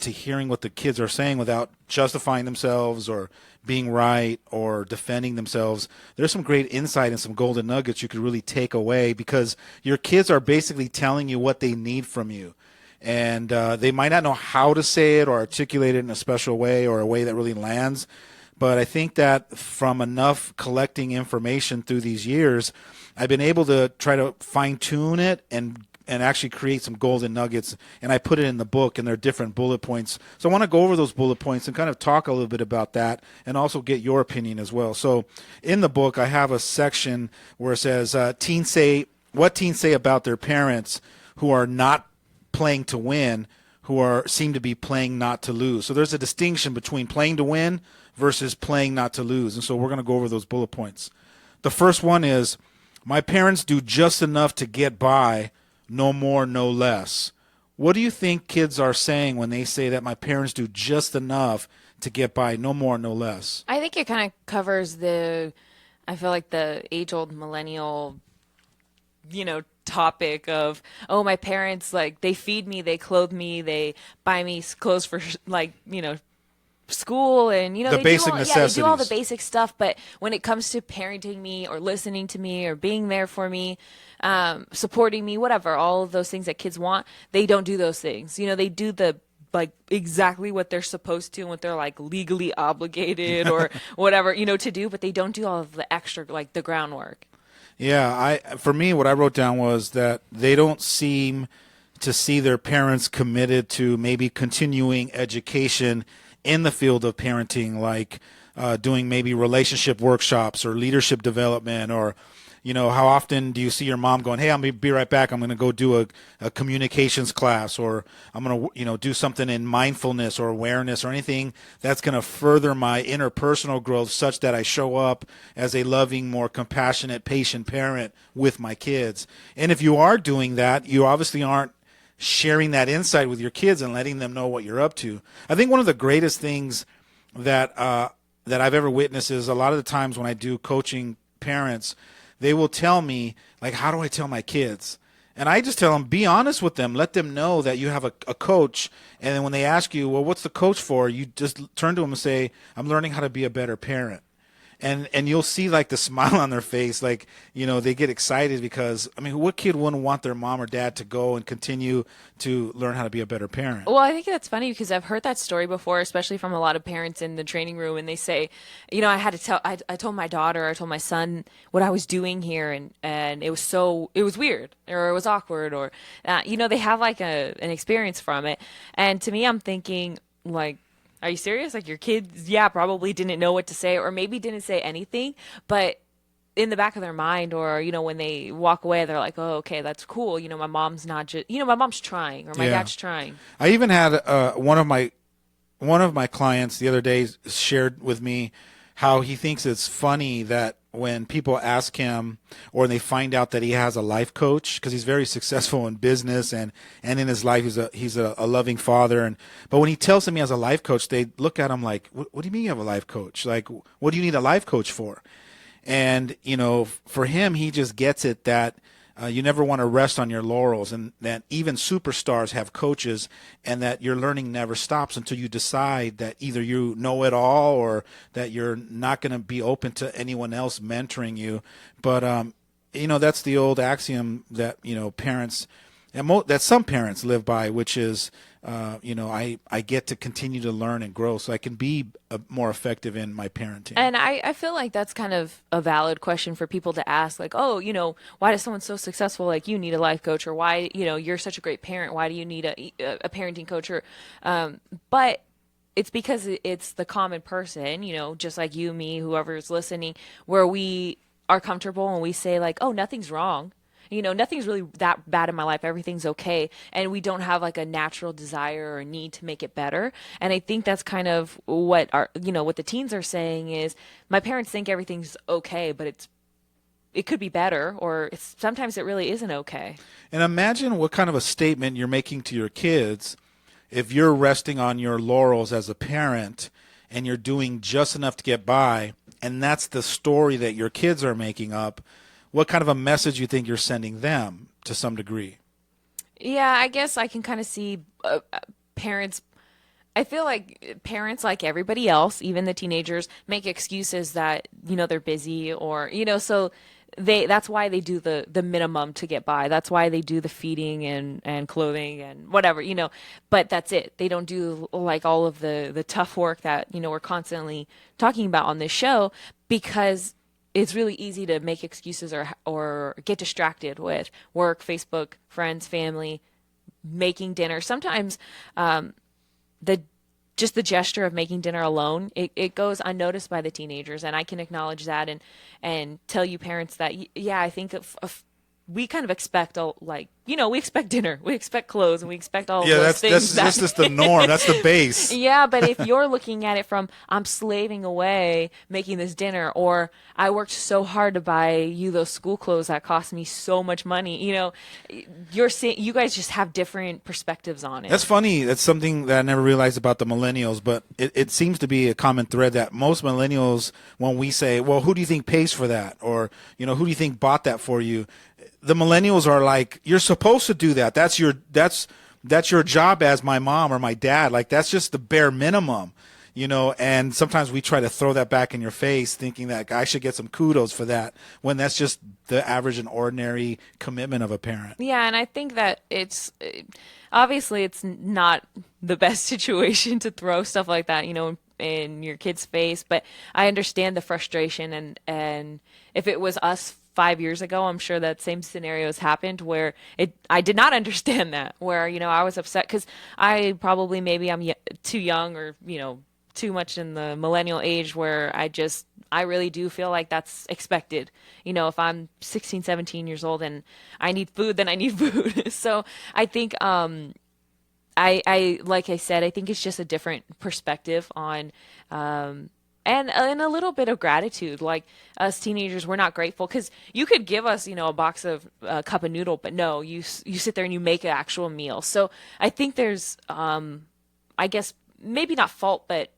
to hearing what the kids are saying without justifying themselves or being right or defending themselves. There's some great insight and some golden nuggets you could really take away, because your kids are basically telling you what they need from you. And they might not know how to say it or articulate it in a special way or a way that really lands. But I think that from enough collecting information through these years, I've been able to try to fine tune it and actually create some golden nuggets. And I put it in the book, and there are different bullet points. So I want to go over those bullet points and kind of talk a little bit about that and also get your opinion as well. So in the book, I have a section where it says, what teens say about their parents who are not playing to win, who seem to be playing not to lose. So there's a distinction between playing to win versus playing not to lose. And so we're going to go over those bullet points. The first one is, my parents do just enough to get by, no more, no less. What do you think kids are saying when they say that my parents do just enough to get by, no more, no less? I think it kind of covers I feel like the age-old millennial, topic of, oh, my parents, like, they feed me, they clothe me, they buy me clothes for, like, school, and The basic necessities. they do all the basic stuff, but when it comes to parenting me or listening to me or being there for me, supporting me, whatever, all of those things that kids want, they don't do those things. They do like exactly what they're supposed to and what they're like legally obligated or whatever, to do, but they don't do all of the extra, like the groundwork. Yeah, for me, what I wrote down was that they don't seem to see their parents committed to maybe continuing education in the field of parenting, like doing maybe relationship workshops or leadership development, or how often do you see your mom going, hey, I'm going to be right back, I'm going to go do a communications class, or I'm going to do something in mindfulness or awareness or anything that's going to further my interpersonal growth such that I show up as a loving, more compassionate, patient parent with my kids. And if you are doing that, you obviously aren't sharing that insight with your kids and letting them know what you're up to. I think one of the greatest things that I've ever witnessed is a lot of the times when I do coaching parents, they will tell me, like, how do I tell my kids? And I just tell them, be honest with them. Let them know that you have a coach. And then when they ask you, well, what's the coach for? You just turn to them and say, I'm learning how to be a better parent. And you'll see like the smile on their face, like, they get excited because, I mean, what kid wouldn't want their mom or dad to go and continue to learn how to be a better parent? Well, I think that's funny because I've heard that story before, especially from a lot of parents in the training room, and they say, I told my daughter, I told my son what I was doing here, and it was weird, or it was awkward, or, they have like an experience from it. And to me, I'm thinking, like, are you serious? Like, your kids, yeah, probably didn't know what to say, or maybe didn't say anything, but in the back of their mind, or, when they walk away, they're like, oh, okay, that's cool. My mom's not just, my mom's trying, or my dad's trying. I even had one of my clients the other day shared with me how he thinks it's funny that when people ask him, or they find out that he has a life coach, because he's very successful in business and in his life, he's a loving father, but when he tells them he has a life coach, they look at him like, what do you mean you have a life coach? Like, what do you need a life coach for? And for him, he just gets it that you never want to rest on your laurels, and that even superstars have coaches, and that your learning never stops until you decide that either you know it all or that you're not going to be open to anyone else mentoring you. But, that's the old axiom that, parents, that some parents live by, which is, I get to continue to learn and grow so I can be more effective in my parenting. And I feel like that's kind of a valid question for people to ask, like, oh, why does someone so successful like you need a life coach, or why, you're such a great parent, why do you need a parenting coach? Or, but it's because it's the common person, just like you, me, whoever's listening, where we are comfortable and we say like, oh, nothing's wrong. Nothing's really that bad in my life. Everything's okay. And we don't have like a natural desire or need to make it better. And I think that's kind of what what the teens are saying is, my parents think everything's okay, but it could be better, or sometimes it really isn't okay. And imagine what kind of a statement you're making to your kids if you're resting on your laurels as a parent and you're doing just enough to get by, and that's the story that your kids are making up. What kind of a message you think you're sending them to some degree? Yeah, I guess I can kind of see parents I feel like parents, like everybody else, even the teenagers, make excuses that, they're busy or, so that's why they do the minimum to get by. That's why they do the feeding and clothing and whatever, but that's it. They don't do like all of the tough work that, we're constantly talking about on this show, because it's really easy to make excuses or get distracted with work, Facebook, friends, family, making dinner. Sometimes the just the gesture of making dinner alone, it goes unnoticed by the teenagers, and I can acknowledge that and tell you parents that yeah, I think we kind of expect we expect dinner, we expect clothes, and we expect all of Yeah, those things. that's just the norm. That's the base. Yeah, but if you're looking at it from I'm slaving away making this dinner, or I worked so hard to buy you those school clothes that cost me so much money, you're seeing, you guys just have different perspectives on it. That's funny. That's something that I never realized about the millennials, but it seems to be a common thread that most millennials, when we say, well, who do you think pays for that? Or, who do you think bought that for you? The millennials are like, you're supposed to do that. That's your job as my mom or my dad. Like, that's just the bare minimum, and sometimes we try to throw that back in your face thinking that I should get some kudos for that, when that's just the average and ordinary commitment of a parent. Yeah, and I think that obviously it's not the best situation to throw stuff like that, in your kid's face, but I understand the frustration, and if it was us 5 years ago, I'm sure that same scenarios happened where I did not understand that, where, I was upset because maybe I'm too young, or, too much in the millennial age, where I really do feel like that's expected. If I'm 16, 17 years old and I need food, then I need food. So I think, I like I said, I think it's just a different perspective on, and a little bit of gratitude. Like, us teenagers, we're not grateful because you could give us, a box of a cup of noodle, but no, you sit there and you make an actual meal. So I think there's, I guess maybe not fault, but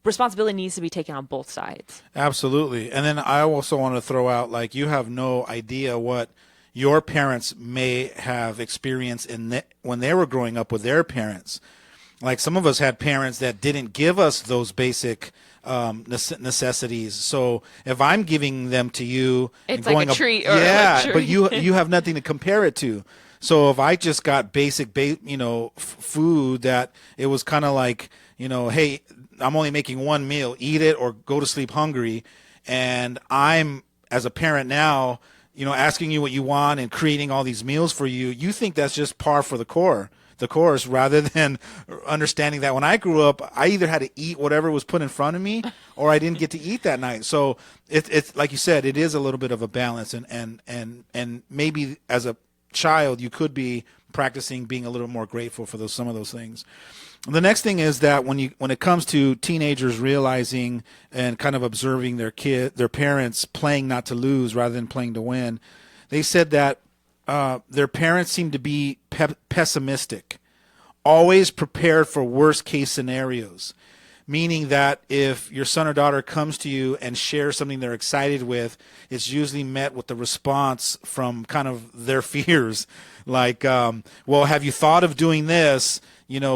responsibility needs to be taken on both sides. Absolutely. And then I also want to throw out, like, you have no idea what your parents may have experienced when they were growing up with their parents. Like, some of us had parents that didn't give us those basic necessities. So if I'm giving them to you, It's and like going a treat. Or yeah, a treat. but you have nothing to compare it to. So if I just got basic, food that it was kind of like, hey, I'm only making one meal, eat it or go to sleep hungry, and I'm, as a parent now, asking you what you want and creating all these meals for you, you think that's just par for the course, rather than understanding that when I grew up, I either had to eat whatever was put in front of me, or I didn't get to eat that night. So it's like you said, it is a little bit of a balance, and maybe as a child you could be practicing being a little more grateful for some of those things. The next thing is that when it comes to teenagers realizing and kind of observing their parents playing not to lose rather than playing to win, they said that their parents seem to be pessimistic, always prepared for worst case scenarios, meaning that if your son or daughter comes to you and shares something they're excited with, it's usually met with the response from kind of their fears, like, well, have you thought of doing this?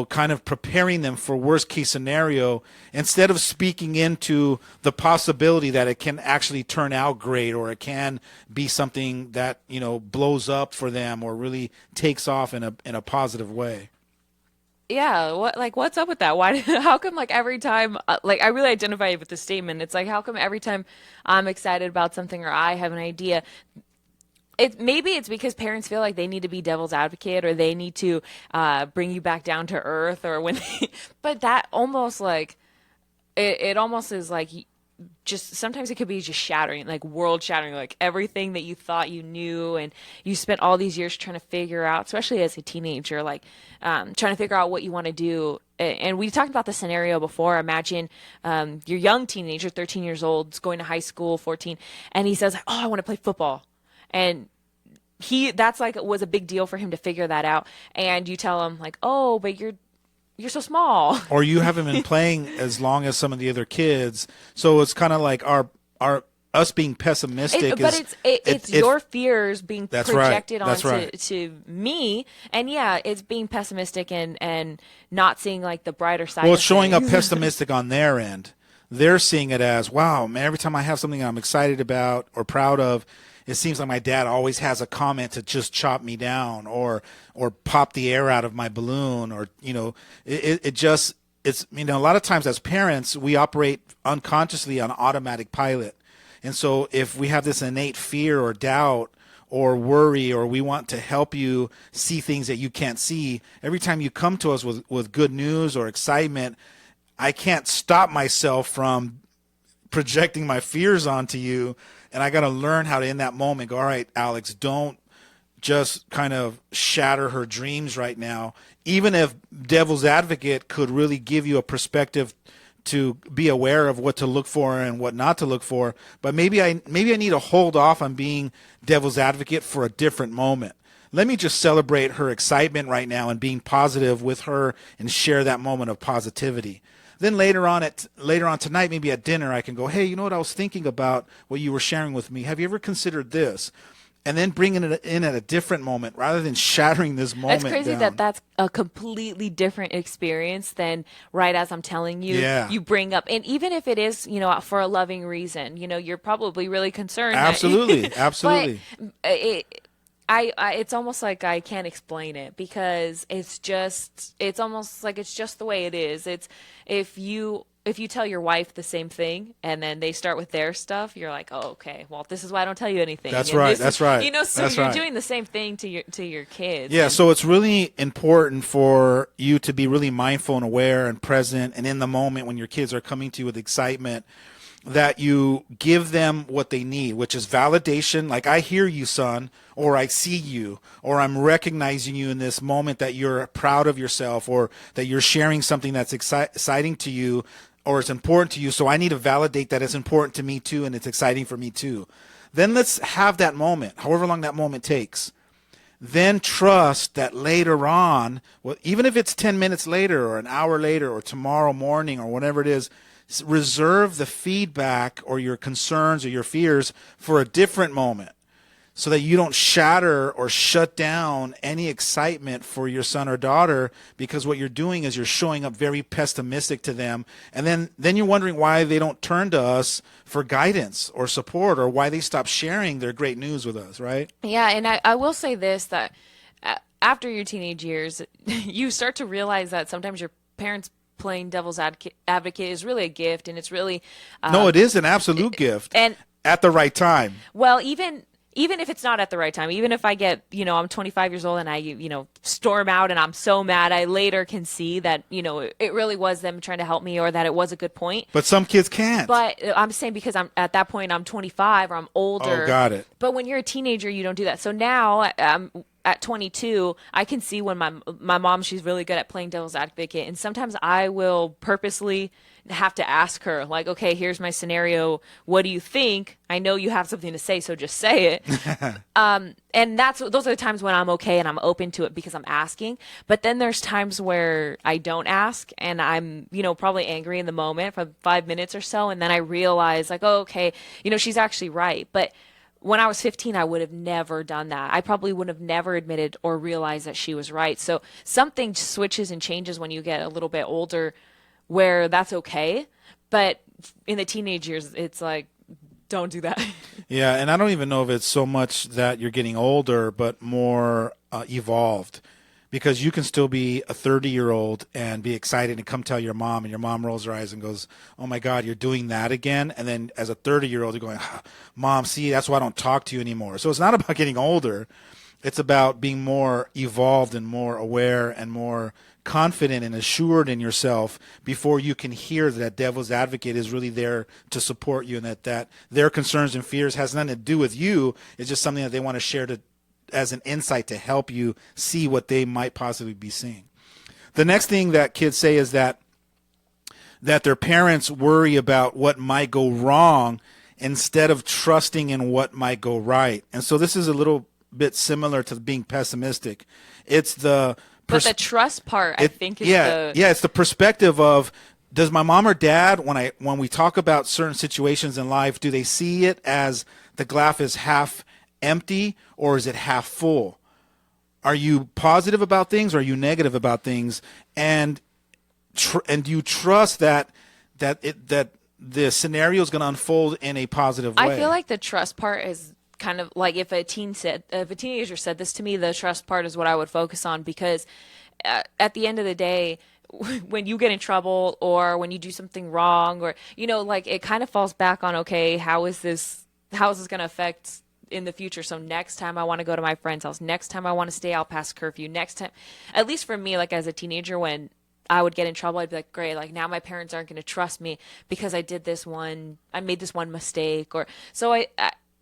Kind of preparing them for worst case scenario, instead of speaking into the possibility that it can actually turn out great, or it can be something that, blows up for them or really takes off in a positive way. Yeah, what's up with that? How come every time, I really identify with this statement. It's like, how come every time I'm excited about something or I have an idea, maybe it's because parents feel like they need to be devil's advocate, or they need to bring you back down to earth, or but that almost it almost is like, just sometimes it could be just shattering, like world shattering, like everything that you thought you knew and you spent all these years trying to figure out, especially as a teenager, trying to figure out what you want to do. And we talked about the scenario before. Imagine your young teenager, 13 years old, is going to high school, 14, and he says, oh, I want to play football. And that's was a big deal for him to figure that out. And you tell him oh, but you're so small. Or you haven't been playing as long as some of the other kids. So it's kind of like us us being pessimistic but is it's your fears being that's right. projected That's onto right. to me, and yeah, it's being pessimistic and not seeing like the brighter side. Well, of it's showing up things. pessimistic on their end. They're seeing it as, wow, man, every time I have something I'm excited about or proud of, it seems like my dad always has a comment to just chop me down or pop the air out of my balloon, or it just it's a lot of times as parents we operate unconsciously on automatic pilot. And so if we have this innate fear or doubt or worry, or we want to help you see things that you can't see, every time you come to us with good news or excitement, I can't stop myself from projecting my fears onto you. And I got to learn how to, in that moment, go, all right, Alex, don't just kind of shatter her dreams right now. Even if devil's advocate could really give you a perspective to be aware of what to look for and what not to look for, but maybe I need to hold off on being devil's advocate for a different moment. Let me just celebrate her excitement right now and being positive with her and share that moment of positivity. Then later on tonight, maybe at dinner, I can go, hey, you know what, I was thinking about what you were sharing with me. Have you ever considered this? And then bringing it in at a different moment rather than shattering this moment It's crazy down. that's a completely different experience than right as I'm telling you, Yeah. you bring up. And even if it is, for a loving reason, you're probably really concerned. Absolutely. Absolutely. But it's almost like I can't explain it because it's almost like it's just the way it is. It's if you tell your wife the same thing and then they start with their stuff, you're like, oh, okay, well, this is why I don't tell you anything. That's And right. this That's is- right. So That's you're right. doing the same thing to your kids. Yeah, And- so it's really important for you to be really mindful and aware and present and in the moment when your kids are coming to you with excitement, that you give them what they need, which is validation. Like, I hear you, son, or I see you, or I'm recognizing you in this moment that you're proud of yourself, or that you're sharing something that's exciting to you, or it's important to you. So I need to validate that it's important to me too, and it's exciting for me too. Then let's have that moment, however long that moment takes. Then trust that later on, well, even if it's 10 minutes later or an hour later or tomorrow morning or whatever it is, reserve the feedback or your concerns or your fears for a different moment so that you don't shatter or shut down any excitement for your son or daughter, because what you're doing is you're showing up very pessimistic to them, and then you're wondering why they don't turn to us for guidance or support, or why they stop sharing their great news with us, right? Yeah, and I will say this, that after your teenage years, you start to realize that sometimes your parents playing devil's advocate is really a gift, and it's really No, it is an absolute gift, and at the right time. well, even if it's not at the right time, even if I get, I'm 25 years old and I, storm out and I'm so mad, I later can see that, it really was them trying to help me, or that it was a good point. But some kids can't. But I'm saying because I'm at that point, I'm 25 or I'm older. Oh, got it. But when you're a teenager, you don't do that. So now at 22, I can see when my mom, she's really good at playing devil's advocate. And sometimes I will purposely have to ask her, like, okay, here's my scenario. What do you think? I know you have something to say, so just say it. And those are the times when I'm okay and I'm open to it because I'm asking. But then there's times where I don't ask and I'm, probably angry in the moment for 5 minutes or so. And then I realize, like, oh, okay, she's actually right. But when I was 15, I would have never done that. I probably would have never admitted or realized that she was right. So something switches and changes when you get a little bit older, where that's okay. But in the teenage years, it's like, don't do that. Yeah, and I don't even know if it's so much that you're getting older, but more evolved. Because you can still be a 30-year-old and be excited and come tell your mom, and your mom rolls her eyes and goes, oh, my God, you're doing that again? And then as a 30-year-old, you're going, Mom, see, that's why I don't talk to you anymore. So it's not about getting older. It's about being more evolved and more aware and more confident and assured in yourself before you can hear that devil's advocate is really there to support you, and that their concerns and fears has nothing to do with you. It's just something that they want to share as an insight to help you see what they might possibly be seeing. The next thing that kids say is that their parents worry about what might go wrong instead of trusting in what might go right. And so this is a little bit similar to being pessimistic. It's the But the trust part, I think, is it's the perspective of does my mom or dad, when we talk about certain situations in life, do they see it as the glass is half empty or is it half full? Are you positive about things or are you negative about things? And do you trust that the scenario is going to unfold in a positive way? I feel like the trust part is kind of like if a teenager said this to me, the trust part is what I would focus on, because at the end of the day, when you get in trouble or when you do something wrong, or like it kind of falls back on, okay, how is this going to affect in the future? So next time I want to go to my friend's house, next time I want to stay out past curfew, next time, at least for me, like as a teenager, when I would get in trouble, I'd be like, great, like now my parents aren't going to trust me because I made this one mistake. Or so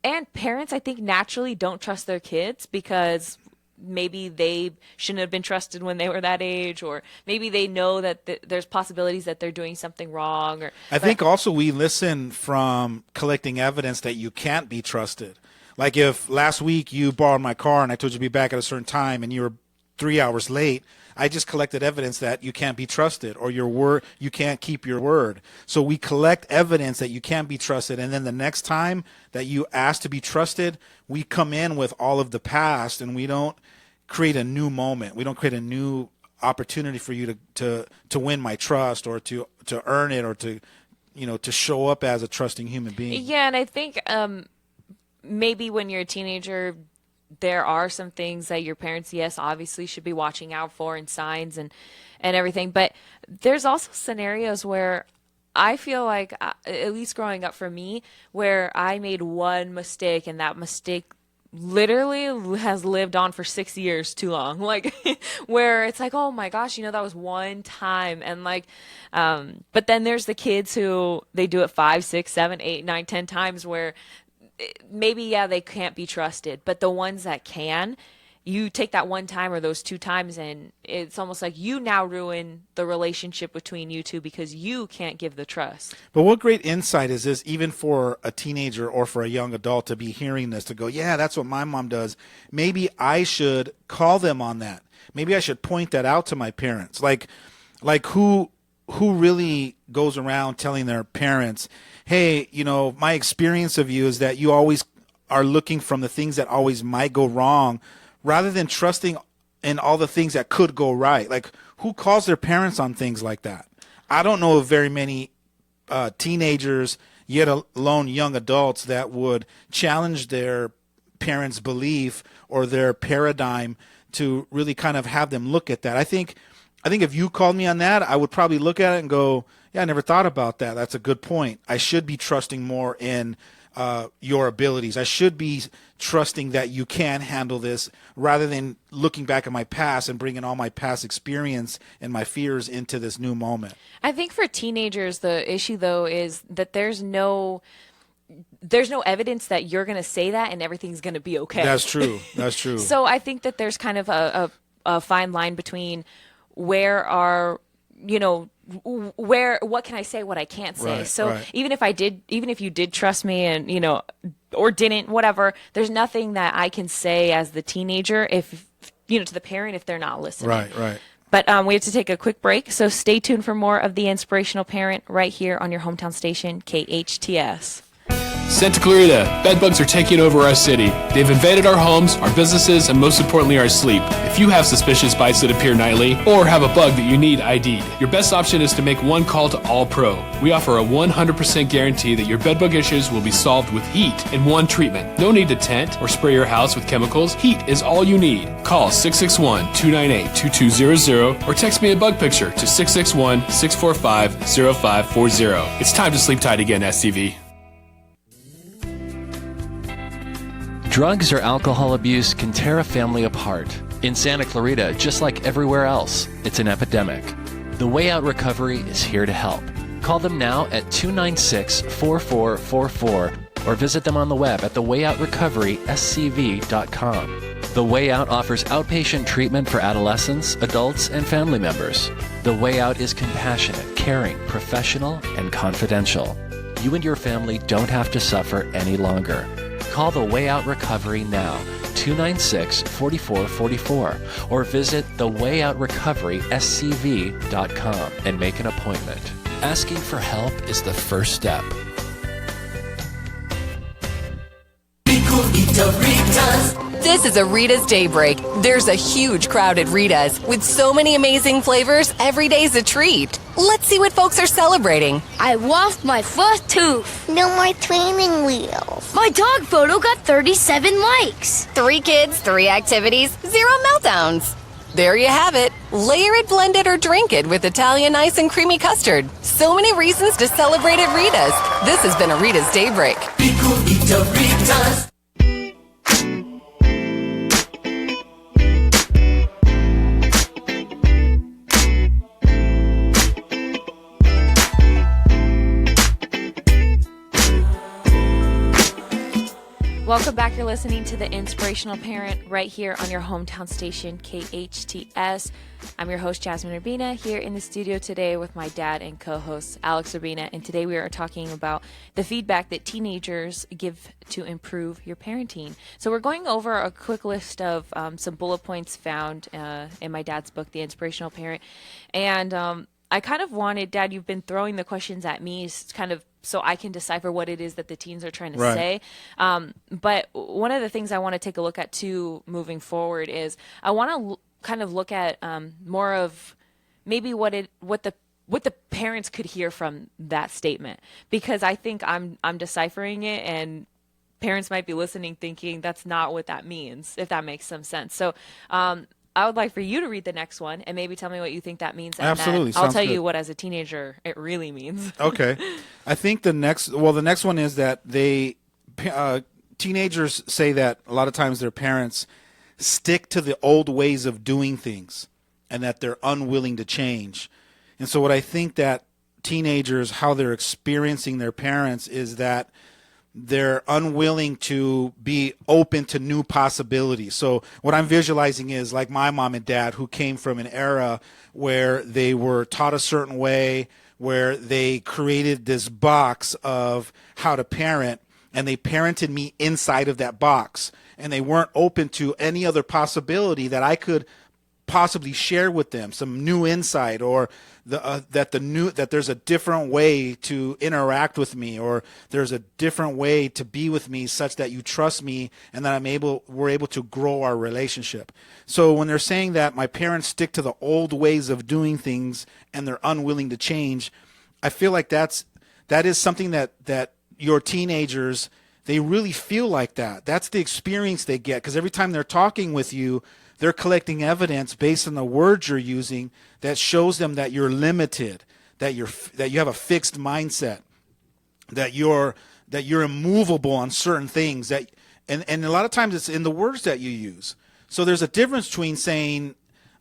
and parents, I think, naturally don't trust their kids because maybe they shouldn't have been trusted when they were that age, or maybe they know that there's possibilities that they're doing something wrong. I think also we listen from collecting evidence that you can't be trusted. Like if last week you borrowed my car and I told you to be back at a certain time and you were 3 hours late, I just collected evidence that you can't be trusted, or you can't keep your word. So we collect evidence that you can't be trusted, and then the next time that you ask to be trusted, we come in with all of the past, and we don't create a new moment. We don't create a new opportunity for you to win my trust, or to earn it, or to show up as a trusting human being. Yeah, and I think maybe when you're a teenager, there are some things that your parents, yes, obviously should be watching out for, and signs and everything. But there's also scenarios where I feel like, at least growing up for me, where I made one mistake and that mistake literally has lived on for 6 years too long. Like where it's like, oh my gosh, that was one time. And like, but then there's the kids who they do it 5, 6, 7, 8, 9, 10 times where maybe, yeah, they can't be trusted, but the ones that can, you take that one time or those 2 times and it's almost like you now ruin the relationship between you two because you can't give the trust. But what great insight is this, even for a teenager or for a young adult to be hearing this, to go, yeah, that's what my mom does. Maybe I should call them on that. Maybe I should point that out to my parents. Like who really goes around telling their parents, hey, my experience of you is that you always are looking from the things that always might go wrong rather than trusting in all the things that could go right. Like, who calls their parents on things like that? I don't know of very many teenagers, yet alone young adults, that would challenge their parents' belief or their paradigm to really kind of have them look at that. I think if you called me on that, I would probably look at it and go, yeah, I never thought about that. That's a good point. I should be trusting more in your abilities. I should be trusting that you can handle this rather than looking back at my past and bringing all my past experience and my fears into this new moment. I think for teenagers, the issue, though, is that there's no evidence that you're going to say that and everything's going to be okay. That's true. That's true. So I think that there's kind of a fine line between what can I say, what I can't say. Right, so right. even if you did trust me and, or didn't, whatever, there's nothing that I can say as the teenager if, to the parent, if they're not listening. Right. But we have to take a quick break. So stay tuned for more of the Inspirational Parent right here on your hometown station, KHTS. Santa Clarita, bedbugs are taking over our city. They've invaded our homes, our businesses, and most importantly, our sleep. If you have suspicious bites that appear nightly, or have a bug that you need ID'd, your best option is to make one call to All Pro. We offer a 100% guarantee that your bedbug issues will be solved with heat in one treatment. No need to tent or spray your house with chemicals. Heat is all you need. Call 661-298-2200 or text me a bug picture to 661-645-0540. It's time to sleep tight again, STV. Drugs or alcohol abuse can tear a family apart. In Santa Clarita, just like everywhere else, it's an epidemic. The Way Out Recovery is here to help. Call them now at 296-4444 or visit them on the web at thewayoutrecoveryscv.com. The Way Out offers outpatient treatment for adolescents, adults, and family members. The Way Out is compassionate, caring, professional, and confidential. You and your family don't have to suffer any longer. Call the Way Out Recovery now, 296-4444, or visit thewayoutrecoveryscv.com and make an appointment. Asking for help is the first step. This is a Rita's Daybreak. There's a huge crowd at Rita's. With so many amazing flavors, every day's a treat. Let's see what folks are celebrating. I lost my first tooth. No more training wheels. My dog photo got 37 likes. 3 kids, 3 activities, 0 meltdowns. There you have it. Layer it, blend it, or drink it with Italian ice and creamy custard. So many reasons to celebrate at Rita's. This has been a Rita's Daybreak. Welcome back. You're listening to the Inspirational Parent right here on your hometown station, KHTS. I'm your host, Jasmine Urbina, here in the studio today with my dad and co-host, Alex Urbina. And today we are talking about the feedback that teenagers give to improve your parenting. So we're going over a quick list of some bullet points found in my dad's book, The Inspirational Parent. And I kind of wanted, Dad, you've been throwing the questions at me kind of so I can decipher what it is that the teens are trying to say. But one of the things I want to take a look at too moving forward is I want to kind of look at more of maybe what the parents could hear from that statement, because I think I'm deciphering it and parents might be listening thinking that's not what that means, if that makes some sense. So I would like for you to read the next one and maybe tell me what you think that means. And Absolutely. I'll Sounds tell good. you what, as a teenager, it really means. Okay. I think the next one is that teenagers say that a lot of times their parents stick to the old ways of doing things and that they're unwilling to change. And so what I think that teenagers, how they're experiencing their parents is that they're unwilling to be open to new possibilities. So what I'm visualizing is like my mom and dad, who came from an era where they were taught a certain way, where they created this box of how to parent, and they parented me inside of that box, and they weren't open to any other possibility that I could possibly share with them, some new insight, or that there's a different way to interact with me, or there's a different way to be with me such that you trust me and that we're able to grow our relationship. So when they're saying that my parents stick to the old ways of doing things and they're unwilling to change, I feel like that is something that your teenagers, they really feel like that. That's the experience they get, because every time they're talking with you, they're collecting evidence based on the words you're using that shows them that you're limited, that you have a fixed mindset, that you're immovable on certain things, and a lot of times it's in the words that you use. So there's a difference between saying,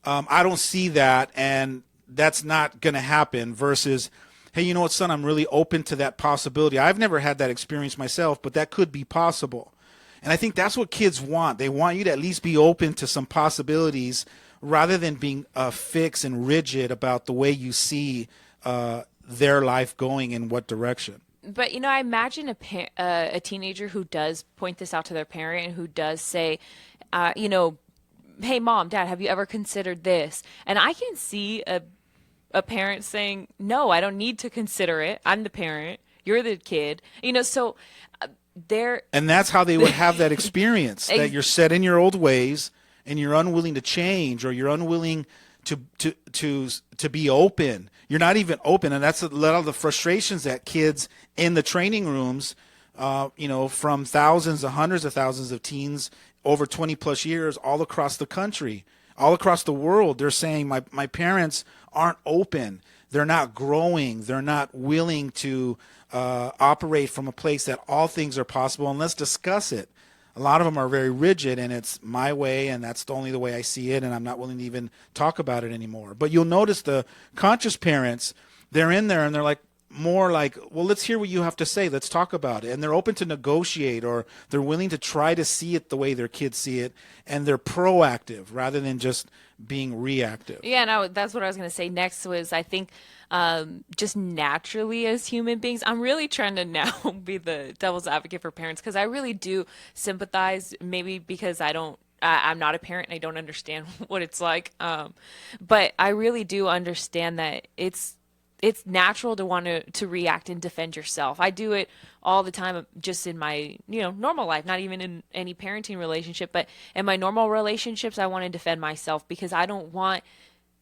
I don't see that and that's not going to happen, versus, hey, you know what, son, I'm really open to that possibility. I've never had that experience myself, but that could be possible. And I think that's what kids want. They want you to at least be open to some possibilities rather than being fixed and rigid about the way you see their life going in what direction. But, I imagine a teenager who does point this out to their parent and who does say, hey, Mom, Dad, have you ever considered this? And I can see a parent saying, no, I don't need to consider it. I'm the parent. You're the kid. So and that's how they would have that experience, that you're set in your old ways and you're unwilling to change, or you're unwilling to be open. You're not even open, and that's a lot of the frustrations that kids in the training rooms, from thousands to hundreds of thousands of teens over 20 plus years all across the country, all across the world. They're saying my parents aren't open. They're not growing. They're not willing to operate from a place that all things are possible, and let's discuss it. A lot of them are very rigid, and it's my way, and that's the only way I see it, and I'm not willing to even talk about it anymore. But you'll notice the conscious parents, they're in there, and they're like, more like, well, let's hear what you have to say. Let's talk about it. And they're open to negotiate, or they're willing to try to see it the way their kids see it, and they're proactive rather than just being reactive. Yeah, no, that's what I was going to say next was, I think, just naturally as human beings, I'm really trying to now be the devil's advocate for parents, because I really do sympathize, maybe because I'm not a parent and I don't understand what it's like. But I really do understand that it's it's natural to want to react and defend yourself. I do it all the time, just in my, normal life, not even in any parenting relationship, but in my normal relationships, I want to defend myself because I don't want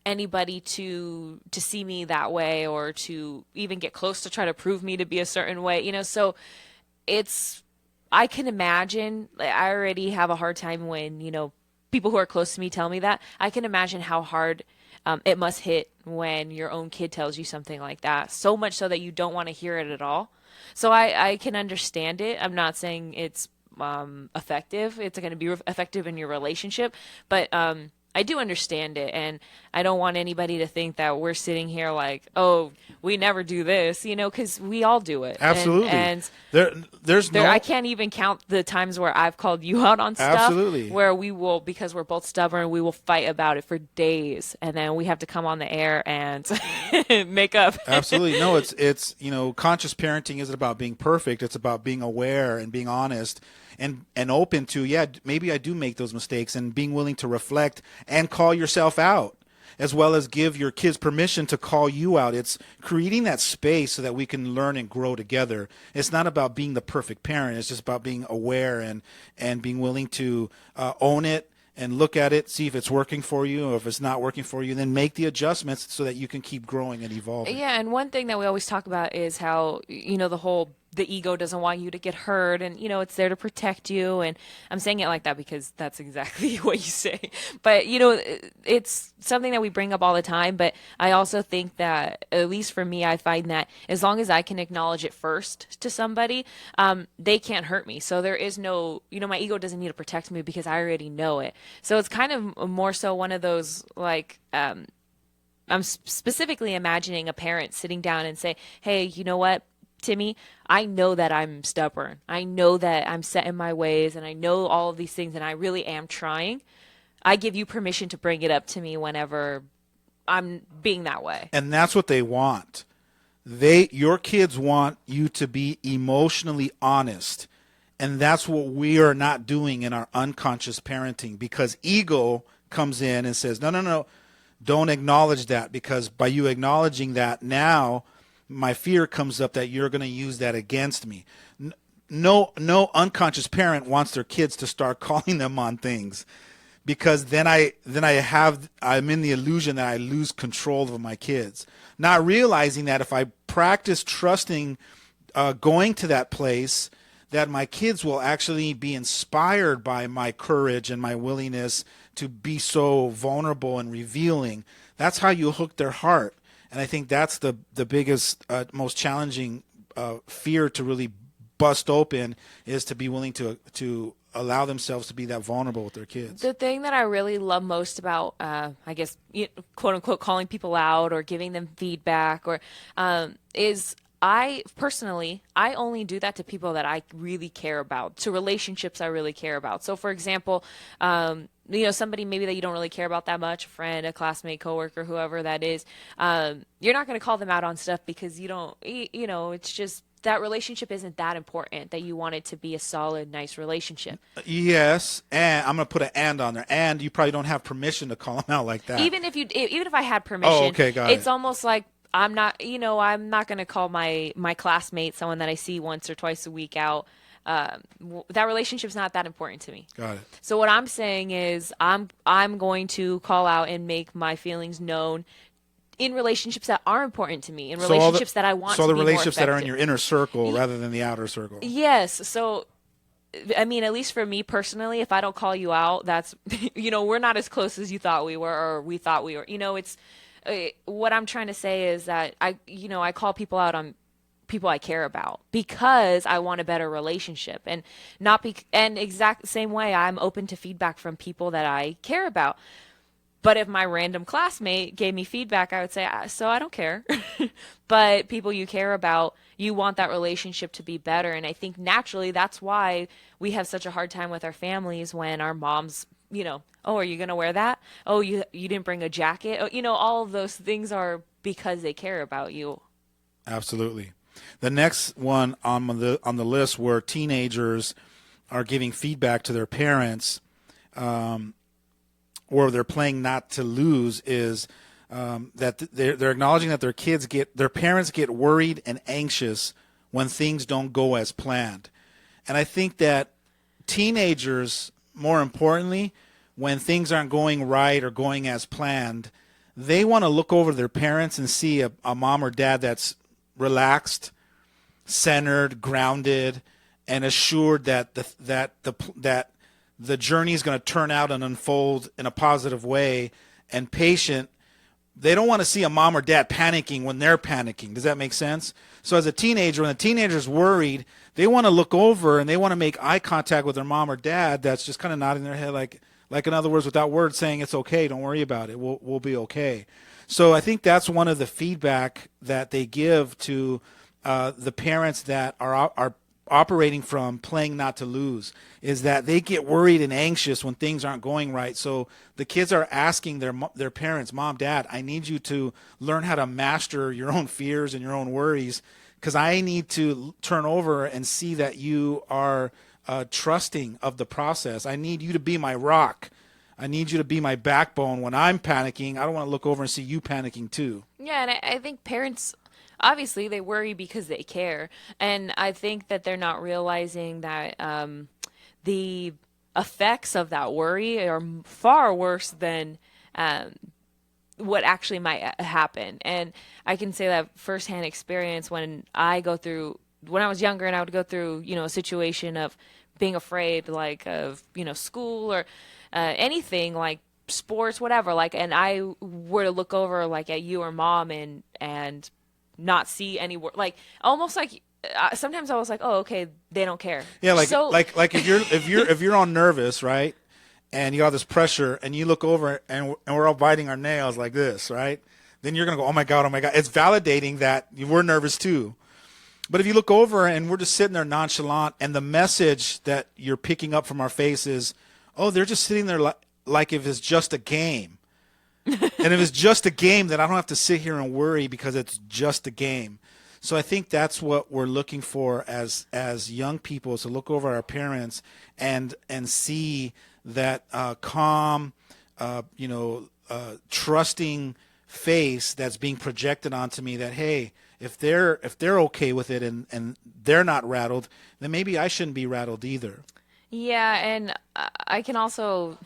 anybody to see me that way or to even get close to try to prove me to be a certain way, so I can imagine, I already have a hard time when, people who are close to me tell me that. I can imagine how hard it must hit when your own kid tells you something like that, so much so that you don't want to hear it at all. So I can understand it. I'm not saying it's effective. It's going to be effective in your relationship, but I do understand it, and I don't want anybody to think that we're sitting here like, oh, we never do this, because we all do it. Absolutely. And there's no. I can't even count the times where I've called you out on stuff. Absolutely. Where we will, because we're both stubborn, we will fight about it for days, and then we have to come on the air and make up. Absolutely. No, it's conscious parenting isn't about being perfect. It's about being aware and being honest and open to, maybe I do make those mistakes, and being willing to reflect and call yourself out, as well as give your kids permission to call you out. It's creating that space so that we can learn and grow together. It's not about being the perfect parent. It's just about being aware and being willing to own it and look at it, see if it's working for you, or if it's not working for you, and then make the adjustments so that you can keep growing and evolving. Yeah, and one thing that we always talk about is how, the ego doesn't want you to get hurt, and it's there to protect you, and I'm saying it like that because that's exactly what you say, but it's something that we bring up all the time. But I also think that, at least for me, I find that as long as I can acknowledge it first to somebody, they can't hurt me. So there is no, my ego doesn't need to protect me because I already know it. So it's kind of more so one of those, like, I'm specifically imagining a parent sitting down and say, hey, you know what, Timmy, I know that I'm stubborn. I know that I'm set in my ways, and I know all of these things, and I really am trying. I give you permission to bring it up to me whenever I'm being that way. And that's what they want. Your kids want you to be emotionally honest. And that's what we are not doing in our unconscious parenting, because ego comes in and says, no, don't acknowledge that, because by you acknowledging that, now my fear comes up that you're going to use that against me. No unconscious parent wants their kids to start calling them on things, because then I'm in the illusion that I lose control of my kids, not realizing that if I practice trusting, going to that place, that my kids will actually be inspired by my courage and my willingness to be so vulnerable and revealing. That's how you hook their heart. And I think that's the biggest, most challenging fear to really bust open, is to be willing to allow themselves to be that vulnerable with their kids. The thing that I really love most about, I guess, quote unquote, calling people out or giving them feedback, or is I personally, I only do that to people that I really care about, to relationships I really care about. So, for example, somebody maybe that you don't really care about that much, a friend, a classmate, coworker, whoever that is, you're not going to call them out on stuff because you don't, it's just that relationship isn't that important that you want it to be a solid, nice relationship. Yes, and I'm going to put an and on there. And you probably don't have permission to call them out like that. Even if I had permission, okay, got it's it. almost like I'm not going to call my classmate, someone that I see once or twice a week, out. That relationship's not that important to me. Got it. So what I'm saying is I'm going to call out and make my feelings known in relationships that are important to me, in relationships that I want to be more effective. So the relationships that are in your inner circle rather than the outer circle. Yes. So, I mean, at least for me personally, if I don't call you out, that's, we're not as close as you thought we were, or we thought we were. It's what I'm trying to say is that I call people out on people I care about because I want a better relationship, and and exact same way I'm open to feedback from people that I care about. But if my random classmate gave me feedback, I would say, so I don't care. But people you care about, you want that relationship to be better. And I think naturally that's why we have such a hard time with our families when our moms, oh, are you going to wear that? Oh, you didn't bring a jacket? Oh, all of those things are because they care about you. Absolutely. The next one on the list, where teenagers are giving feedback to their parents, or they're playing not to lose, is they're acknowledging that their parents get worried and anxious when things don't go as planned. And I think that teenagers, more importantly, when things aren't going right or going as planned, they want to look over their parents and see a mom or dad that's relaxed, centered, grounded, and assured that the journey is going to turn out and unfold in a positive way, and patient. They don't want to see a mom or dad panicking when they're panicking. Does that make sense? So as a teenager, when the teenager's worried, they want to look over and they want to make eye contact with their mom or dad that's just kind of nodding their head like in other words, without words, saying it's okay, don't worry about it, we'll be okay. So I think that's one of the feedback that they give to the parents that are operating from playing not to lose, is that they get worried and anxious when things aren't going right. So the kids are asking their parents, Mom, Dad, I need you to learn how to master your own fears and your own worries, because I need to turn over and see that you are trusting of the process. I need you to be my rock. I need you to be my backbone when I'm panicking. I don't want to look over and see you panicking too. Yeah, and I think parents, obviously, they worry because they care. And I think that they're not realizing that the effects of that worry are far worse than what actually might happen. And I can say that firsthand experience when I was younger and I would go through, a situation of being afraid, like of, school or anything like sports, whatever, like, and I were to look over like at you or Mom and not see any like almost like sometimes I was like, oh, okay, they don't care. Yeah, like so, like if you're all nervous, right, and you got this pressure, and you look over and we're all biting our nails like this, right? Then you're gonna go, oh my god. It's validating that we're nervous too. But if you look over and we're just sitting there nonchalant, and the message that you're picking up from our face is, oh, they're just sitting there like if it's just a game. And if it's just a game, then I don't have to sit here and worry because it's just a game. So I think that's what we're looking for as young people, is to look over our parents and see that calm, trusting face that's being projected onto me, that, hey, if they're okay with it and they're not rattled, then maybe I shouldn't be rattled either. yeah, and I can also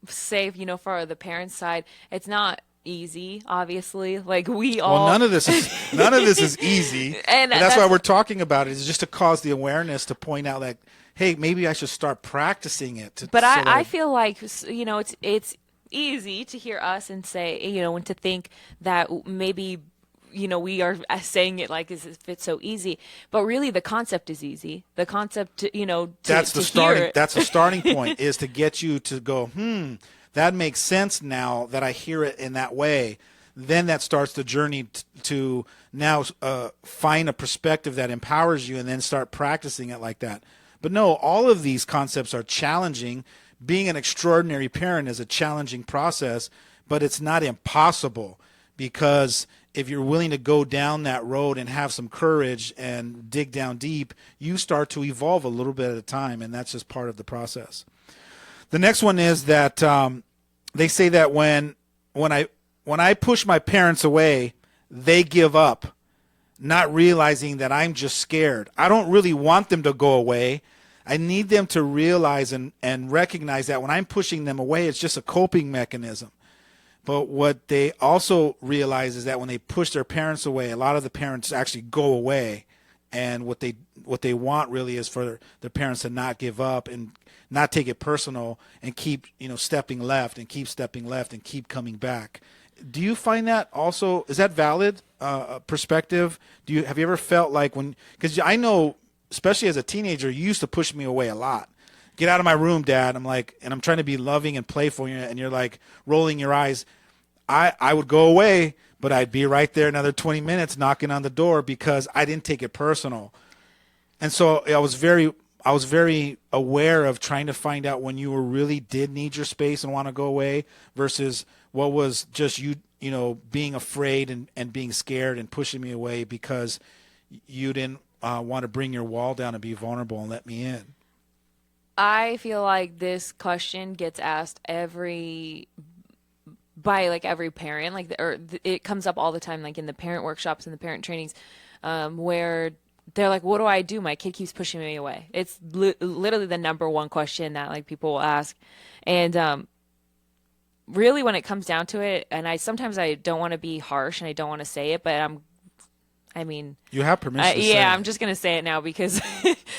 say, for the parents' side, it's not easy, obviously. Like none of this is easy, and that's why we're talking about it, is just to cause the awareness, to point out that, hey, maybe I should start practicing it. But I feel like, it's easy to hear us and say, and to think that maybe, we are saying it like as if it's so easy, but really the concept is easy. The concept, that's the starting point, is to get you to go, that makes sense now that I hear it in that way. Then that starts the journey to now find a perspective that empowers you, and then start practicing it like that. But no, all of these concepts are challenging. Being an extraordinary parent is a challenging process, but it's not impossible, because if you're willing to go down that road and have some courage and dig down deep, you start to evolve a little bit at a time, and that's just part of the process. The next one is that they say that when I push my parents away, they give up, not realizing that I'm just scared. I don't really want them to go away. I need them to realize and recognize that when I'm pushing them away, it's just a coping mechanism. But what they also realize is that when they push their parents away, a lot of the parents actually go away. And what they want really is for their parents to not give up and not take it personal, and keep stepping left and keep stepping left and keep coming back. Do you find that also, is that valid perspective? Have you ever felt like because I know, especially as a teenager, you used to push me away a lot. Get out of my room, Dad. I'm like, and I'm trying to be loving and playful, and you're like rolling your eyes. I would go away, but I'd be right there another 20 minutes knocking on the door, because I didn't take it personal. And so I was very aware of trying to find out when you really did need your space and want to go away, versus what was just you being afraid and being scared and pushing me away because you didn't want to bring your wall down and be vulnerable and let me in. I feel like this question gets asked every by like every parent, it comes up all the time, like in the parent workshops and the parent trainings, where they're like, what do I do? My kid keeps pushing me away. It's literally the number one question that like people will ask. And, really when it comes down to it, and sometimes I don't want to be harsh and I don't want to say it, but you have permission to say yeah, it. I'm just going to say it now because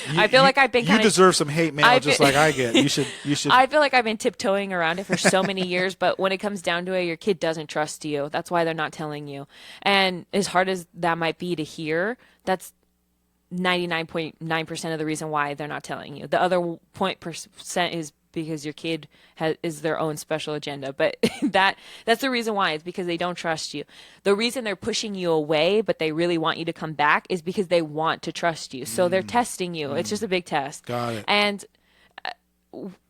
I feel like I've been you deserve some hate mail just like I get. You should. I feel like I've been tiptoeing around it for so many years, but when it comes down to it, your kid doesn't trust you. That's why they're not telling you. And as hard as that might be to hear, that's 99.9% of the reason why they're not telling you. The other 0.% is because your kid is their own special agenda. But that's the reason why. It's because they don't trust you. The reason they're pushing you away, but they really want you to come back, is because they want to trust you. So they're testing you. It's just a big test. Got it. And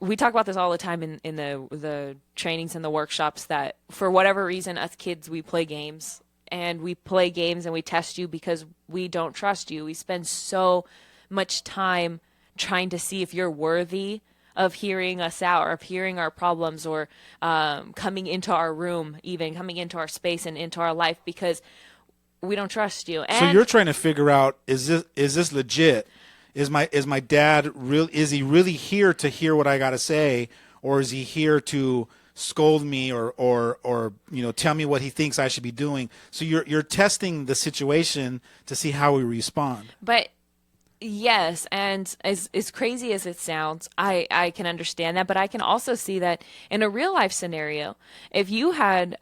we talk about this all the time in the trainings and the workshops, that for whatever reason, us kids, we play games. And we play games and we test you because we don't trust you. We spend so much time trying to see if you're worthy of hearing us out, or of hearing our problems, or coming into our room, even coming into our space and into our life, because we don't trust you. And so you're trying to figure out, is this legit? Is my dad is he really here to hear what I got to say, or is he here to scold me or tell me what he thinks I should be doing? So you're testing the situation to see how we respond. But yes, and as crazy as it sounds, I can understand that, but I can also see that in a real life scenario, if you had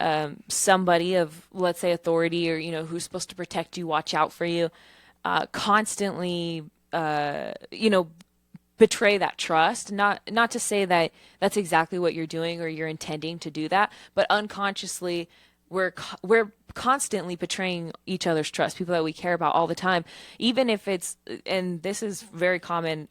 somebody of, let's say, authority, or who's supposed to protect you, watch out for you, constantly betray that trust. Not to say that that's exactly what you're doing or you're intending to do that, but unconsciously we're constantly betraying each other's trust, people that we care about all the time. Even if it's, and this is very common,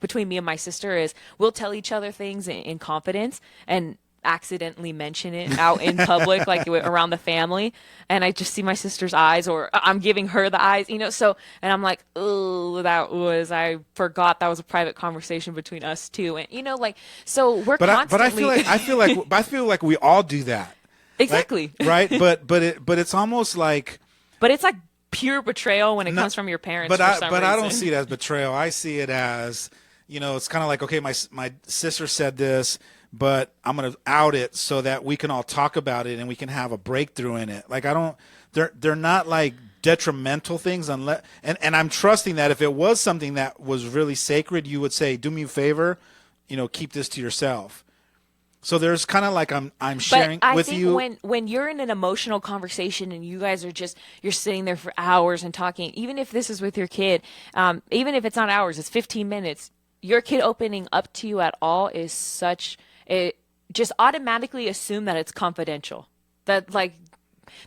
between me and my sister, is we'll tell each other things in confidence and accidentally mention it out in public, like around the family, and I just see my sister's eyes, or I'm giving her the eyes, so, and I'm like, oh, I forgot that was a private conversation between us two, and so we're constantly. I feel like we all do that. Exactly. Right? But it's almost like. But it's like pure betrayal when it comes from your parents. But for some reason. I don't see it as betrayal. I see it as, it's kind of like, okay, my sister said this, but I'm going to out it so that we can all talk about it and we can have a breakthrough in it. Like they're not like detrimental things, unless, and I'm trusting that if it was something that was really sacred, you would say, do me a favor, keep this to yourself. So there's kind of like I'm sharing with you. But I think when you're in an emotional conversation and you guys are you're sitting there for hours and talking, even if this is with your kid, even if it's not hours, it's 15 minutes, your kid opening up to you at all is just automatically assume that it's confidential. That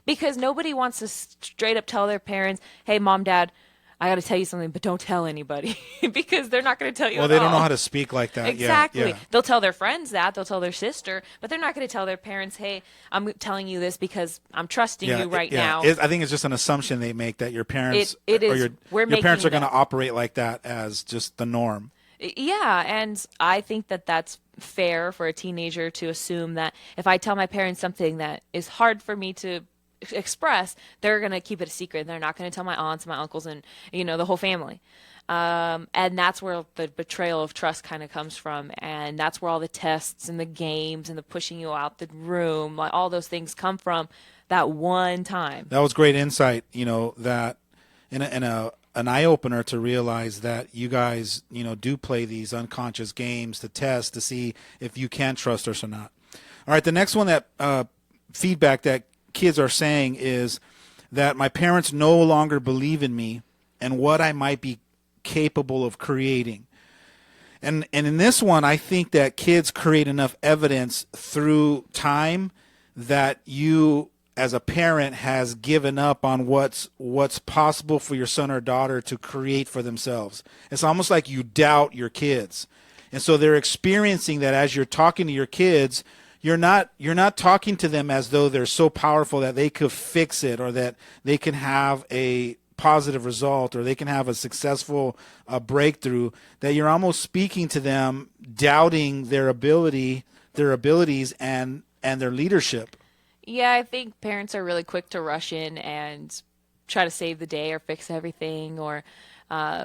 because nobody wants to straight up tell their parents, hey, mom, dad, I got to tell you something, but don't tell anybody, because they're not going to tell you. Well, they don't know how to speak like that. Exactly. Yeah. They'll tell their friends that. They'll tell their sister, but they're not going to tell their parents, hey, I'm telling you this because I'm trusting you right now. I think it's just an assumption they make that your parents it is. Your parents are going to operate like that as just the norm. Yeah, and I think that that's fair for a teenager to assume that if I tell my parents something that is hard for me to express, they're going to keep it a secret. They're not going to tell my aunts, my uncles, and the whole family. And that's where the betrayal of trust kind of comes from, and that's where all the tests and the games and the pushing you out the room, like all those things come from that one time. That was great insight, that in an eye opener to realize that you guys, do play these unconscious games to test to see if you can trust us or not. All right, the next one, that feedback that kids are saying is that my parents no longer believe in me and what I might be capable of creating. And in this one, I think that kids create enough evidence through time that you, as a parent, has given up on what's possible for your son or daughter to create for themselves. It's almost like you doubt your kids. And so they're experiencing that as you're talking to your kids. You're not talking to them as though they're so powerful that they could fix it, or that they can have a positive result, or they can have a successful breakthrough. That you're almost speaking to them, doubting their abilities and their leadership. Yeah, I think parents are really quick to rush in and try to save the day or fix everything, or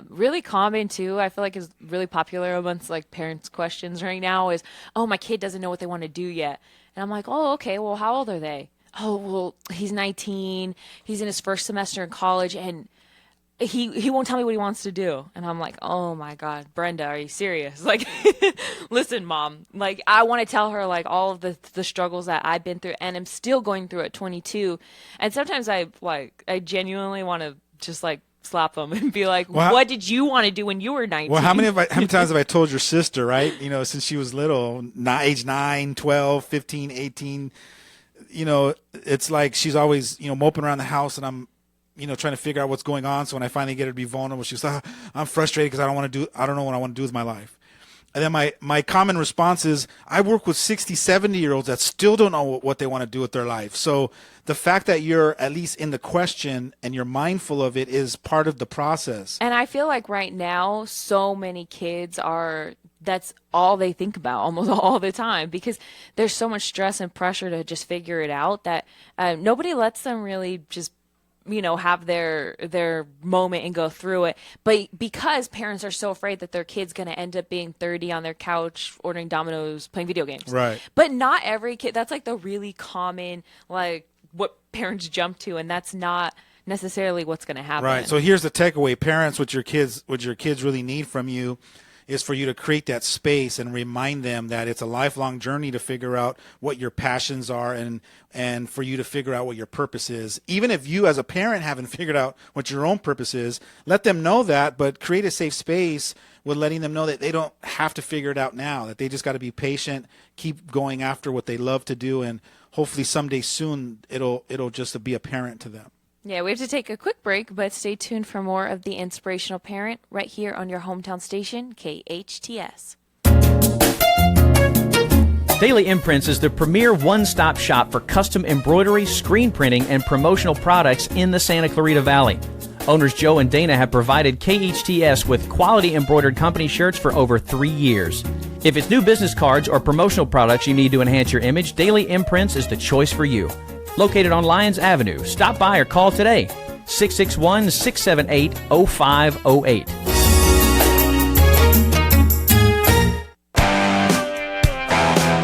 really common too. I feel like is really popular amongst like parents' questions right now is, "Oh, my kid doesn't know what they want to do yet," and I'm like, "Oh, okay. Well, how old are they?" "Oh, well, he's 19. He's in his first semester in college, and he won't tell me what he wants to do." And I'm like, "Oh my God, Brenda, are you serious?" Like, listen, mom, like I want to tell her like all of the struggles that I've been through and I'm still going through at 22. And sometimes I genuinely want to just like slap them and be like, Well, "What did you want to do when you were 19?" Well, how many times have I told your sister, right? You know, since she was little, age 9, 12, 15, 18, you know, it's like she's always, moping around the house, and I'm, trying to figure out what's going on. So when I finally get her to be vulnerable, she's like, I'm frustrated because I don't know what I want to do with my life. And then my common response is, I work with 60, 70-year-olds that still don't know what they want to do with their life. So the fact that you're at least in the question and you're mindful of it is part of the process. And I feel like right now, so many kids that's all they think about almost all the time, because there's so much stress and pressure to just figure it out that nobody lets them really just have their moment and go through it. But because parents are so afraid that their kid's going to end up being 30 on their couch, ordering Domino's, playing video games. Right. But not every kid, that's like the really common, like what parents jump to. And that's not necessarily what's going to happen. Right. So here's the takeaway. Parents, what your kids really need from you is for you to create that space and remind them that it's a lifelong journey to figure out what your passions are and for you to figure out what your purpose is. Even if you as a parent haven't figured out what your own purpose is, let them know that, but create a safe space with letting them know that they don't have to figure it out now, that they just got to be patient, keep going after what they love to do, and hopefully someday soon it'll just be apparent to them. Yeah, we have to take a quick break, but stay tuned for more of The Inspirational Parent right here on your hometown station, KHTS. Daily Imprints is the premier one-stop shop for custom embroidery, screen printing, and promotional products in the Santa Clarita Valley. Owners Joe and Dana have provided KHTS with quality embroidered company shirts for over 3 years. If it's new business cards or promotional products you need to enhance your image, Daily Imprints is the choice for you. Located on Lyons Avenue. Stop by or call today, 661-678-0508.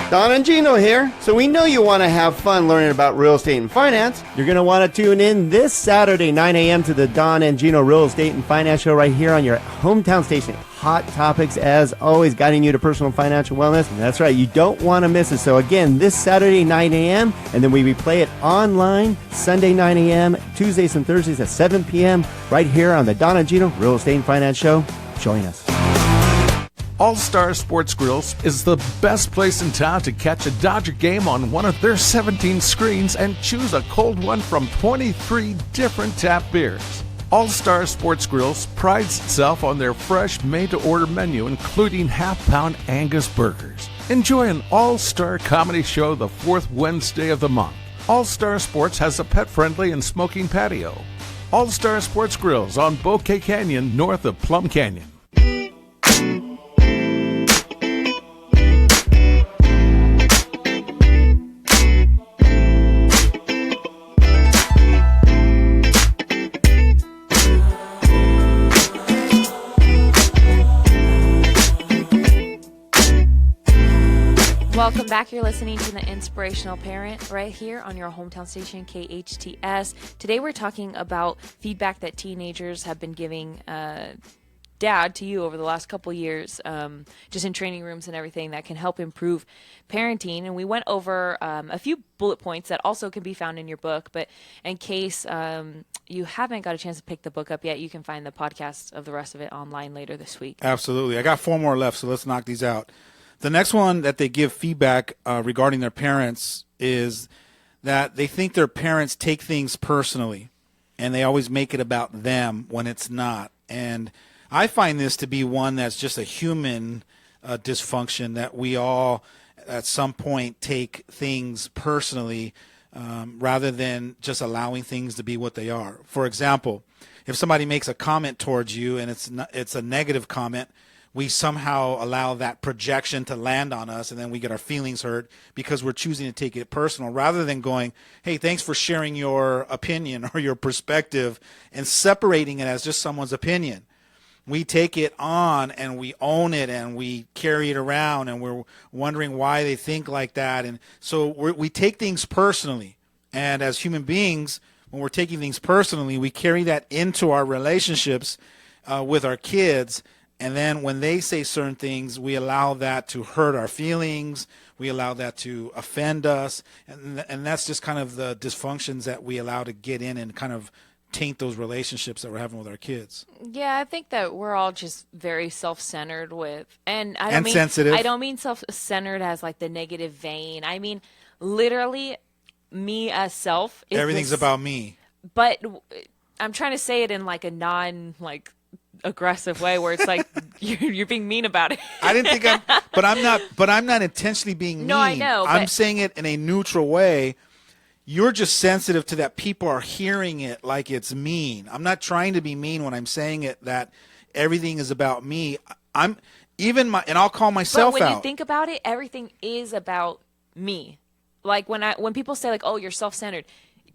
Don and Gino here. So we know you want to have fun learning about real estate and finance. You're going to want to tune in this Saturday, 9 a.m. to the Don and Gino Real Estate and Finance Show right here on your hometown station. Hot topics, as always, guiding you to personal and financial wellness. And that's right, you don't want to miss it. So again, this Saturday, 9 a.m., and then we replay it online Sunday, 9 a.m., Tuesdays and Thursdays at 7 p.m., right here on the Don and Gino Real Estate and Finance Show. Join us. All-Star Sports Grills is the best place in town to catch a Dodger game on one of their 17 screens and choose a cold one from 23 different tap beers. All-Star Sports Grills prides itself on their fresh, made-to-order menu, including half-pound Angus burgers. Enjoy an all-star comedy show the fourth Wednesday of the month. All-Star Sports has a pet-friendly and smoking patio. All-Star Sports Grills on Bouquet Canyon, north of Plum Canyon. Welcome back. You're listening to The Inspirational Parent right here on your hometown station, KHTS. Today we're talking about feedback that teenagers have been giving Dad to you over the last couple years, just in training rooms and everything that can help improve parenting. And we went over a few bullet points that also can be found in your book. But in case you haven't got a chance to pick the book up yet, you can find the podcast of the rest of it online later this week. Absolutely. I got 4 more left, so let's knock these out. The next one that they give feedback regarding their parents is that they think their parents take things personally, and they always make it about them when it's not. And I find this to be one that's just a human dysfunction, that we all at some point take things personally rather than just allowing things to be what they are. For example, if somebody makes a comment towards you and it's a negative comment, we somehow allow that projection to land on us, and then we get our feelings hurt because we're choosing to take it personal rather than going, hey, thanks for sharing your opinion or your perspective, and separating it as just someone's opinion. We take it on and we own it and we carry it around, and we're wondering why they think like that. And so we take things personally. And as human beings, when we're taking things personally, we carry that into our relationships with our kids. And then when they say certain things, we allow that to hurt our feelings. We allow that to offend us. And that's just kind of the dysfunctions that we allow to get in and kind of taint those relationships that we're having with our kids. Yeah, I think that we're all just very self-centered and sensitive. I don't mean self-centered as like the negative vein. I mean, literally, me as self. Everything's about me. But I'm trying to say it in like a aggressive way where it's like you're being mean about it. I didn't think I'm not intentionally being mean. No, I know. I'm saying it in a neutral way. You're just sensitive to that people are hearing it like it's mean. I'm not trying to be mean when I'm saying it, that everything is about me. And I'll call myself out. But when you think about it, everything is about me. Like when people say like, oh, you're self-centered.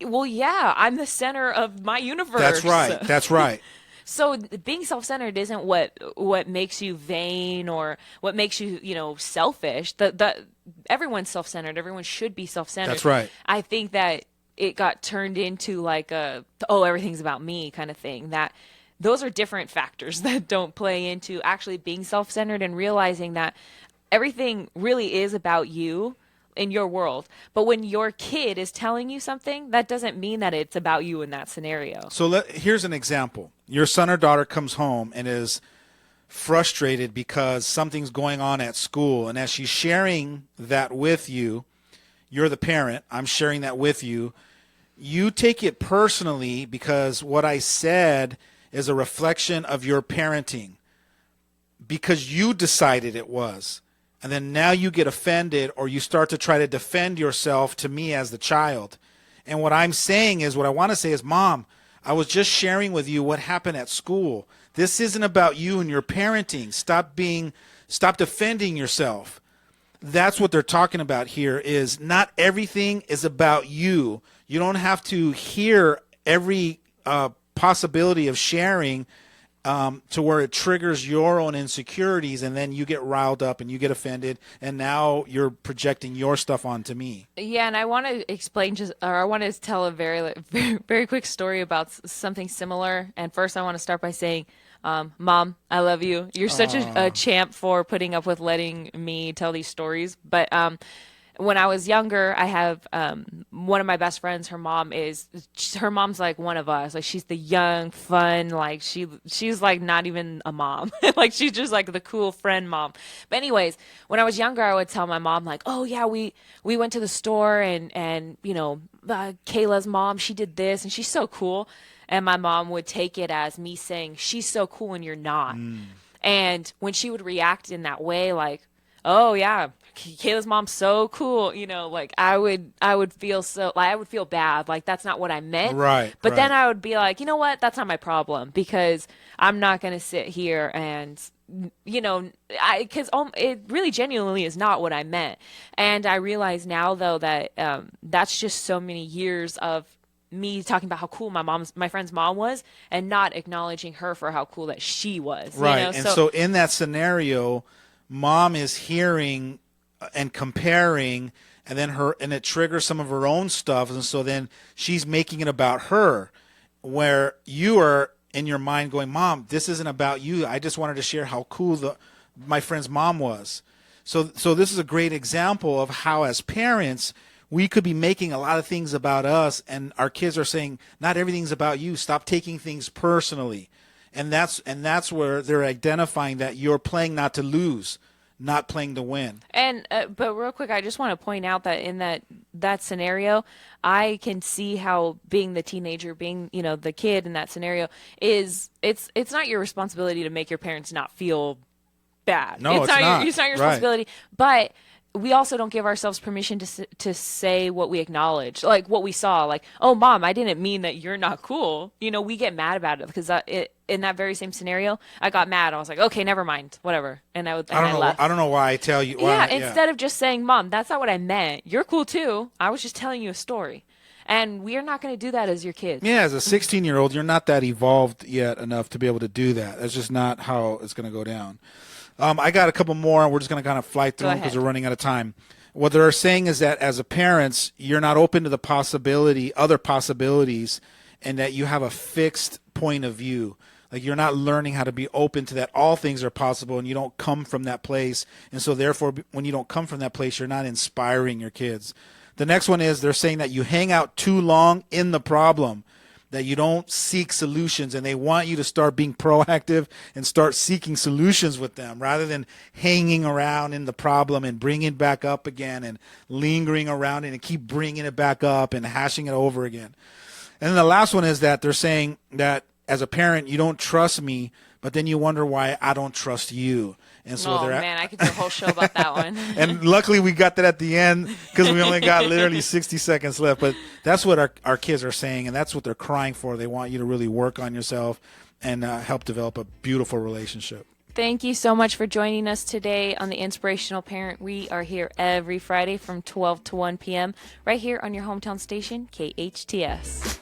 Well, yeah, I'm the center of my universe. That's right. So being self-centered isn't what makes you vain or what makes you, selfish. Everyone's self-centered. Everyone should be self-centered. That's right. I think that it got turned into like everything's about me kind of thing. That those are different factors that don't play into actually being self-centered and realizing that everything really is about you in your world. But when your kid is telling you something, that doesn't mean that it's about you in that scenario. So here's an example. Your son or daughter comes home and is frustrated because something's going on at school. And as she's sharing that with you, you're the parent, I'm sharing that with you, you take it personally because what I said is a reflection of your parenting because you decided it was. And then now you get offended or you start to try to defend yourself to me as the child. And what I want to say is, Mom, I was just sharing with you what happened at school. This isn't about you and your parenting. Stop defending yourself. That's what they're talking about here, is not everything is about you. You don't have to hear every possibility of sharing to where it triggers your own insecurities, and then you get riled up and you get offended, and now you're projecting your stuff onto me. Yeah, and I want to I want to tell a very, very quick story about something similar. And first, I want to start by saying, Mom, I love you. You're such a champ for putting up with letting me tell these stories. But when I was younger, I have one of my best friends. Her mom's like one of us. Like, she's the young, fun, like she's like not even a mom. Like, she's just like the cool friend mom. But anyways, when I was younger, I would tell my mom like, oh yeah, we went to the store and Kayla's mom, she did this and she's so cool. And my mom would take it as me saying, she's so cool and you're not. And when she would react in that way, like, oh yeah, Kayla's mom's so cool, like I would feel I would feel bad, like that's not what I meant. Right. But then I would be like, you know what, that's not my problem, because I'm not going to sit here and because it really genuinely is not what I meant. And I realize now though that that's just so many years of me talking about how cool my friend's mom was and not acknowledging her for how cool that she was. Right. And so in that scenario, mom is hearing and comparing, and then it triggers some of her own stuff, and so then she's making it about her, where you are in your mind going, Mom, this isn't about you. I just wanted to share how cool my friend's mom was. So this is a great example of how, as parents, we could be making a lot of things about us, and our kids are saying, not everything's about you. Stop taking things personally. And that's where they're identifying that you're playing not to lose, not playing to win. And but real quick, I just want to point out that in that scenario, I can see how being the teenager, being the kid in that scenario, it's not your responsibility to make your parents not feel bad. No, it's not. It's not your responsibility. But we also don't give ourselves permission to say what we acknowledge, like what we saw, like, oh, Mom, I didn't mean that you're not cool. We get mad about it because in that very same scenario, I got mad. I was like, okay, never mind, whatever. And I left. I don't know why I tell you. Why, Instead of just saying, Mom, that's not what I meant. You're cool too. I was just telling you a story. And we are not going to do that as your kids. Yeah, as a 16-year-old, you're not that evolved yet enough to be able to do that. That's just not how it's going to go down. I got a couple more, and we're just going to kind of fly through them because we're running out of time. What they're saying is that as a parent, you're not open to the other possibilities, and that you have a fixed point of view. Like you're not learning how to be open to that all things are possible, and you don't come from that place. And so therefore, when you don't come from that place, you're not inspiring your kids. The next one is they're saying that you hang out too long in the problem, that you don't seek solutions, and they want you to start being proactive and start seeking solutions with them rather than hanging around in the problem and bringing it back up again and lingering around it and keep bringing it back up and hashing it over again. And then the last one is that they're saying that as a parent, you don't trust me, but then you wonder why I don't trust you. And so man, I could do a whole show about that one. And luckily we got that at the end because we only got literally 60 seconds left. But that's what our kids are saying, and that's what they're crying for. They want you to really work on yourself and help develop a beautiful relationship. Thank you so much for joining us today on the Inspirational Parent. We are here every Friday from 12 to 1 p.m. right here on your hometown station, KHTS.